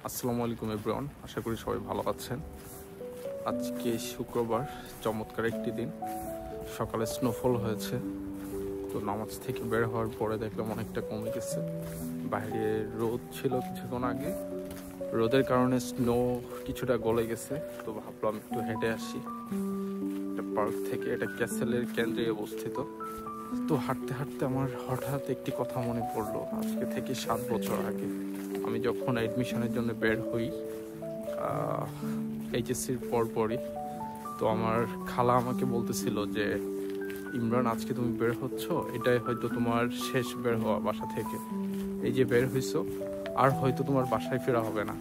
আসসালামু আলাইকুম এভরিওয়ান, আশা করি সবাই ভালো আছেন। আজকে শুক্রবার, চমৎকার একটি দিন। সকালে স্নোফল হয়েছে, তো নামাজ থেকে বের হওয়ার পরে দেখলাম অনেকটা কমে গেছে। বাইরে রোদ ছিল কিছুক্ষণ আগে, রোদের কারণে স্নো কিছুটা গলে গেছে। তো ভাবলাম একটু হেঁটে আসি একটা পার্ক থেকে। এটা ক্যাসেলের কেন্দ্রে অবস্থিত। তো হাঁটতে হাঁটতে আমার হঠাৎ একটি কথা মনে পড়লো। আজকে থেকে 7 বছর আগে আমি যখন অ্যাডমিশনের জন্য বের হই, এইচএসসির পরপরই, তো আমার খালা আমাকে বলতেছিল যে ইমরান, আজকে তুমি বের হচ্ছ, এটাই হয়তো তোমার শেষ বের হওয়া বাসা থেকে। এই যে বের হইছো, আর হয়তো তোমার বাসায় ফেরা হবে না।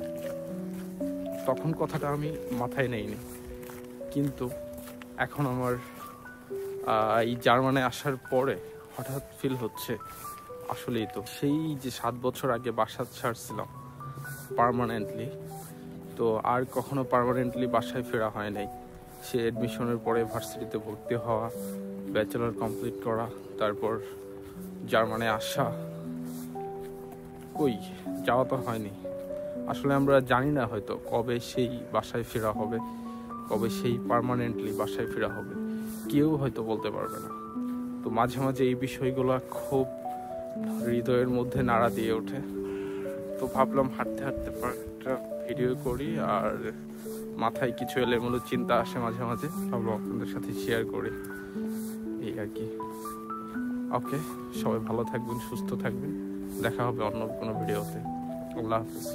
তখন কথাটা আমি মাথায় নেইনি, কিন্তু এখন আমার এই জার্মানে আসার পরে হঠাৎ ফিল হচ্ছে আসলেই তো সেই যে 7 বছর আগে বাসা ছাড়ছিলাম পার্মানেন্টলি, তো আর কখনো পার্মানেন্টলি বাসায় ফেরা হয় নাই। সে অ্যাডমিশনের পরে ভার্সিটিতে ভর্তি হওয়া, ব্যাচেলর কমপ্লিট করা, তারপর জার্মানে আসা, কই যাওয়া তো হয়নি। আসলে আমরা জানি না হয়তো কবে সেই বাসায় ফেরা হবে, কবে সেই পার্মানেন্টলি বাসায় ফেরা হবে, কেউ হয়তো বলতে পারবে না। তো মাঝে মাঝে এই বিষয়গুলো খুব হৃদয়ের মধ্যে নাড়া দিয়ে ওঠে। তো ভাবলাম হাঁটতে হাঁটতে একটা ভিডিও করি, আর মাথায় কিছু এলোমেলো চিন্তা আসে মাঝে মাঝে, ভাবলাম আপনাদের সাথে শেয়ার করি, এই আর কি। ওকে, সবাই ভালো থাকবেন, সুস্থ থাকবেন, দেখা হবে অন্য কোনো ভিডিওতে। আল্লাহ হাফিজ।